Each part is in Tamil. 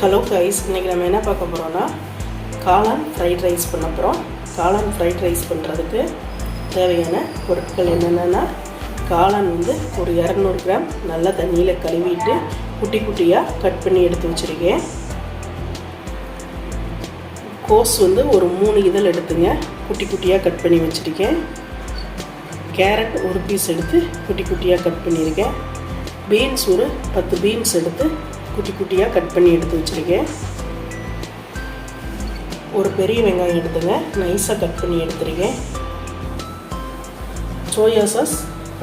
ஹலோ கைஸ், இன்றைக்கி நம்ம என்ன பார்க்க போகிறோன்னா காளான் ஃப்ரைட் ரைஸ் பண்ண போகிறோம். காளான் ஃப்ரைட் ரைஸ் பண்ணுறதுக்கு தேவையான பொருட்கள் என்னென்னா, காளான் ஒரு 200 கிராம் நல்லா தண்ணியில் கழுவிட்டு குட்டி குட்டியாக கட் பண்ணி எடுத்து வச்சுருக்கேன். கோஸ் ஒரு 3 இதழ் எடுத்துங்க, குட்டி குட்டியாக கட் பண்ணி வச்சுருக்கேன். கேரட் ஒரு பீஸ் எடுத்து குட்டி குட்டியாக கட் பண்ணியிருக்கேன். பீன்ஸ் ஒரு 10 பீன்ஸ் எடுத்து குட்டி குட்டியாக கட் பண்ணி எடுத்து வச்சுருக்கேன். ஒரு பெரிய வெங்காயம் எடுத்துங்க, நைஸாக கட் பண்ணி எடுத்துருக்கேன். சோயா சாஸ்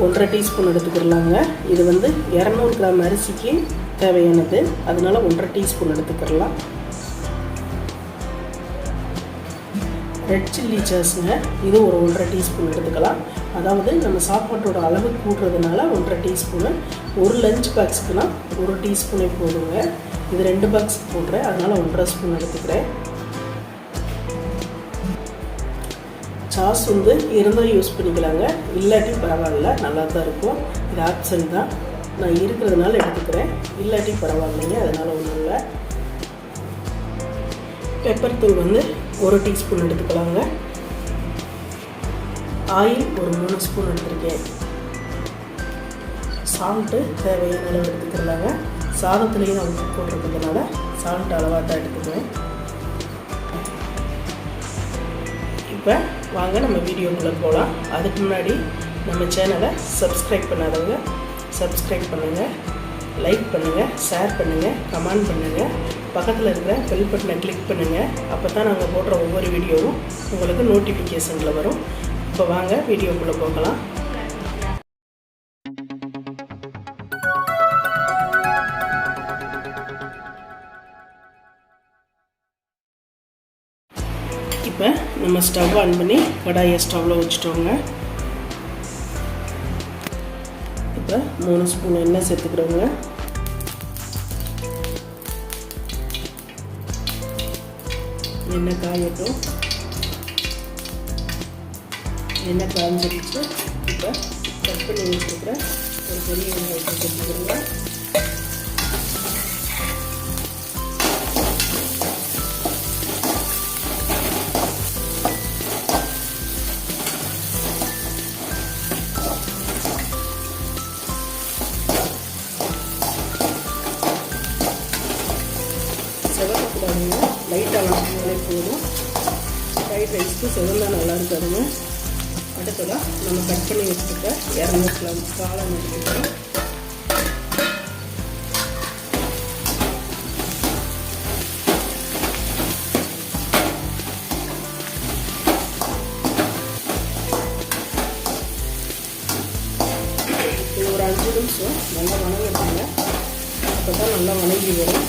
1.5 டீஸ்பூன் எடுத்துக்கிறலாங்க. இது 200 கிராம் அரிசிக்கு தேவையானது, அதனால் 1.5 டீஸ்பூன் எடுத்துக்கிறலாம். ரெட் சில்லி சாஸுங்க, இது ஒரு 1.5 டீஸ்பூன் எடுத்துக்கலாம். அதாவது நம்ம சாப்பாட்டோட அளவு கூடுறதுனால 1.5 டீஸ்பூனு. ஒரு லஞ்ச் பாக்ஸுக்குன்னா 1 டீஸ்பூனே போடுங்க. இது 2 பாக்ஸ் போடுறேன், அதனால் 1.5 ஸ்பூன் எடுத்துக்கிறேன். சாஸ் இருந்தால் யூஸ் பண்ணிக்கலாங்க, இல்லாட்டி பரவாயில்ல, நல்லா தான் இருக்கும். இது ஆப்ஷன் தான், நான் இருக்கிறதுனால எடுத்துக்கிறேன். இல்லாட்டி பரவாயில்லைங்க, அதனால் ஒன்றும் இல்லை. பெப்பர் தூள் 1 டீஸ்பூன் எடுத்துக்கலாங்க. ஆயில் ஒரு 3 ஸ்பூன் எடுத்துருக்கேன். சால்ட்டு தேவையான அளவு எடுத்துக்கலாங்க. சாதத்துலேயும் நான் உப்பு போட்டிருக்கிறதுனால சால்ட் அளவாக தான் எடுத்துக்குவேன். இப்போ வாங்க நம்ம வீடியோக்குள்ளே போகலாம். அதுக்கு முன்னாடி நம்ம சேனலை சப்ஸ்கிரைப் பண்ணாதவங்க சப்ஸ்கிரைப் பண்ணுங்கள், லைக் பண்ணுங்கள், ஷேர் பண்ணுங்கள், கமெண்ட் பண்ணுங்கள். பக்கத்தில் இருக்கிற பெல் பட்டனை கிளிக் பண்ணுங்கள். அப்போ தான் நாங்கள் போடுற ஒவ்வொரு வீடியோவும் உங்களுக்கு நோட்டிஃபிகேஷனில் வரும். இப்போ வாங்க வீடியோக்குள்ளே போகலாம். இப்போ நம்ம ஸ்டவ் ஆன் பண்ணி கடாயை ஸ்டவ்வில் வச்சுட்டோங்க. இப்போ 3 ஸ்பூன் எண்ணெய் சேர்த்துக்கிறோங்க. எண்ணெய் காயட்டும். எண்ணெய் காய்ஞ்சிருச்சு. இப்போ கட் பண்ணி வச்சுருக்கிற ஒரு பெரிய வெங்காயத்தை சேர்த்துக்கிறோங்க. செவக்கக்கூடாதுங்க, லைட்டாக வளர்த்துனாலே போதும். ஃப்ரைட் ரைஸ்க்கு செவந்தால் நல்லா இருக்காதுங்க. அடுத்ததாக நம்ம கட் பண்ணி வச்சுருக்க 200 கிராம் காளான் எடுத்துக்கிறோம். இது ஒரு 5 நிமிஷம் நல்லா வணங்கிடுங்க, அப்போ தான் நல்லா வணங்கி வரும்.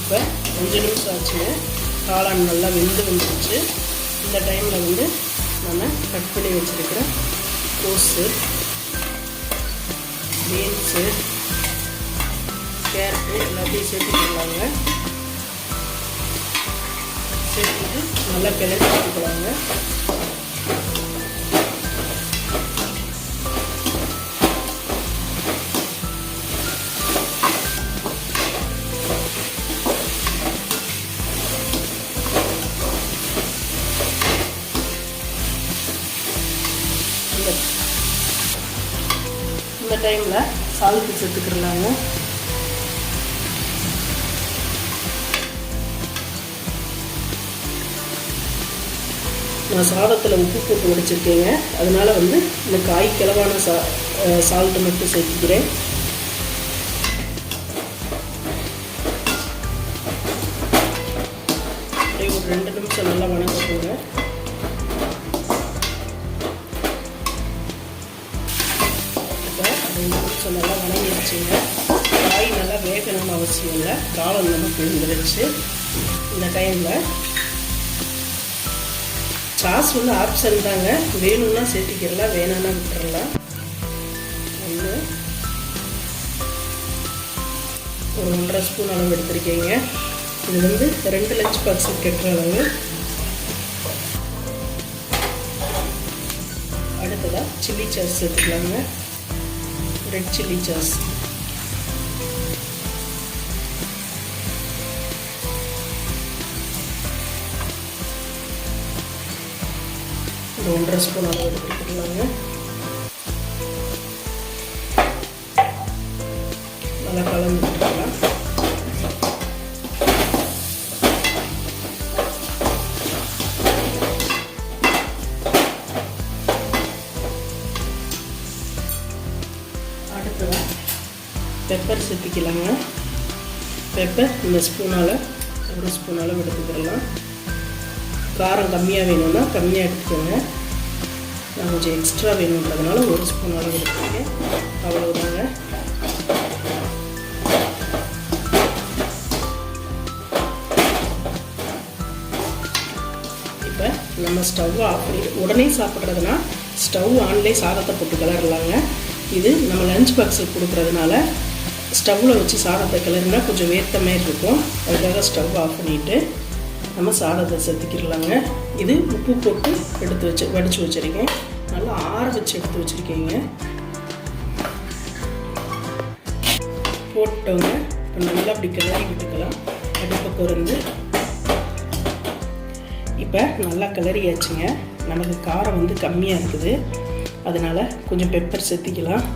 இப்போ 5 நிமிஷம் ஆச்சுங்க, காளான் நல்லா வெந்து வந்துருச்சு. இந்த டைமில் நம்ம கட் பண்ணி வச்சுருக்கிற கோஸு, பீன்ஸு, கேரட்டு எல்லாத்தையும் சேர்த்துக்கலாங்க. சேர்த்துட்டு நல்லா கிளறி வச்சுக்கலாங்க. இந்த டைமில் சால்ட்டு சேர்த்துக்கிறலாங்க. நான் சாதத்தில் உப்பு போட்டு வடிச்சிருக்கேங்க, அதனால் இந்த காய் கிளவான சால்ட்டு மட்டும் சேர்த்துக்கிறேன். ஒரு 2 நிமிஷம் நல்லா வணக்கணுங்க. நல்லா வணங்கிடுச்சுங்க. காய் நல்லா வேகணும்னு அவசியம் இல்லை, காளான் நமக்கு வந்துடுச்சு. இந்த டைமில் சாஸ் ஆப்ஷன் தாங்க, வேணும்னா சேர்த்திக்கிறலாம், வேணும்னா விட்டுறலாம். ஒரு 1.5 ஸ்பூன் அளவு எடுத்துருக்கீங்க. இது 2 லஞ்ச் பாக்ஸுக்கு கெட்டுற அளவு. அடுத்ததாக சில்லி சாஸ் சேர்த்துக்கலாங்க. ரெட் சில்லி சாஸ் ஒரு 1.5 ஸ்பூன் அளவு எடுத்துக்கலாங்க. நல்லா கலந்து விட்டுக்கலாம். அடுத்ததாக பெப்பர் சேர்த்துக்கலாங்க. பெப்பர் இந்த ஸ்பூனால் 1 ஸ்பூன் அளவு எடுத்துக்கிடலாம். காரம் கம்மியாக வேணும்னா கம்மியாக எடுத்துக்கோங்க. நான் கொஞ்சம் எக்ஸ்ட்ரா வேணுன்றதுனால 1 ஸ்பூன் அளவு எடுத்துக்கேன். அவ்வளோதாங்க. இப்போ நம்ம ஸ்டவ் ஆஃப் பண்ணி உடனே சாப்பிட்றதுனா ஸ்டவ் ஆன்லேயே சாதத்தை போட்டு கிளறலாங்க. இது நம்ம லஞ்ச் பாக்ஸுக்கு கொடுக்குறதுனால ஸ்டவ்வில் வச்சு சாதத்தை கிளறினா கொஞ்சம் வேர்த்த மாதிரி இருக்கும். அதுக்காக ஸ்டவ் ஆஃப் பண்ணிவிட்டு நம்ம சாதத்தை சேர்த்துக்கிடலாங்க. இது உப்பு போட்டு வடித்து வச்சுருக்கேன். நல்லா ஆற வச்சு எடுத்து வச்சுருக்கேங்க. போட்டோங்க. இப்போ நல்லா அப்படி கிளறி விட்டுக்கலாம். அடுப்பை குறைந்து இப்போ நல்லா கிளறியாச்சுங்க. நமக்கு காரம் வந்து கம்மியாக இருக்குது. அதனால் கொஞ்சம் பெப்பர் சேர்த்திக்கலாம்.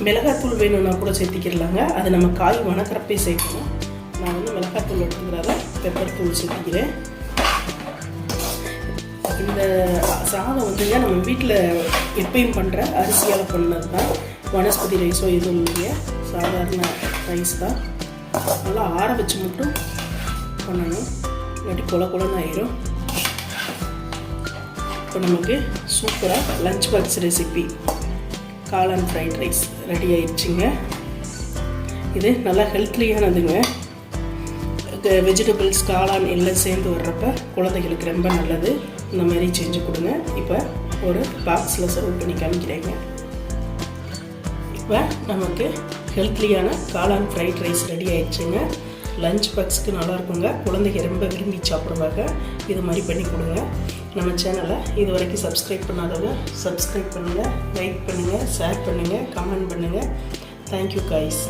மிளகாத்தூள் வேணும்னா கூட சேர்த்திக்கிடலாங்க. அது நம்ம காய் வணக்கிறப்பே சேர்க்கணும். நான் வந்து மிளகாத்தூள் எடுத்துக்கிறத பெப்பர் தூள் சேர்த்திக்கிறேன். இந்த சாதம் வந்துங்க நம்ம வீட்டில் எப்பயும் பண்ணுற அரிசியால் பண்ணது தான். வனஸ்பதி ரைஸோ எதுவும் இல்லைங்க, சாதாரண ரைஸ் தான். நல்லா ஆற வச்சு மட்டும் பண்ணணும், இல்லாட்டி குழன்னு ஆயிடும். இப்போ நமக்கு சூப்பராக லஞ்ச் பாக்ஸ் ரெசிபி காளான் ஃப்ரைட் ரைஸ் ரெடி ஆயிடுச்சுங்க. இது நல்லா ஹெல்த்லியானதுங்க. வெஜிடபிள்ஸ் காளான் எல்லாம் சேர்ந்து வர்றப்ப குழந்தைகளுக்கு ரொம்ப நல்லது. இந்த மாதிரி செஞ்சு கொடுங்க. இப்போ ஒரு பாக்ஸில் சர்வ் பண்ணி காமிக்கிறேங்க. இப்போ நமக்கு ஹெல்த்லியான காளான் ஃப்ரைட் ரைஸ் ரெடி ஆயிடுச்சுங்க. லஞ்ச் பாக்ஸுக்கு நல்லாயிருக்குங்க. குழந்தைங்க ரொம்ப விரும்பி சாப்பிடுவாங்க. இது மாதிரி பண்ணி கொடுங்க. நம்ம சேனலை இது வரைக்கும் சப்ஸ்கிரைப் பண்ணாதவங்க சப்ஸ்கிரைப் பண்ணுங்கள், லைக் பண்ணுங்கள், ஷேர் பண்ணுங்கள், கமெண்ட் பண்ணுங்கள். Thank you guys.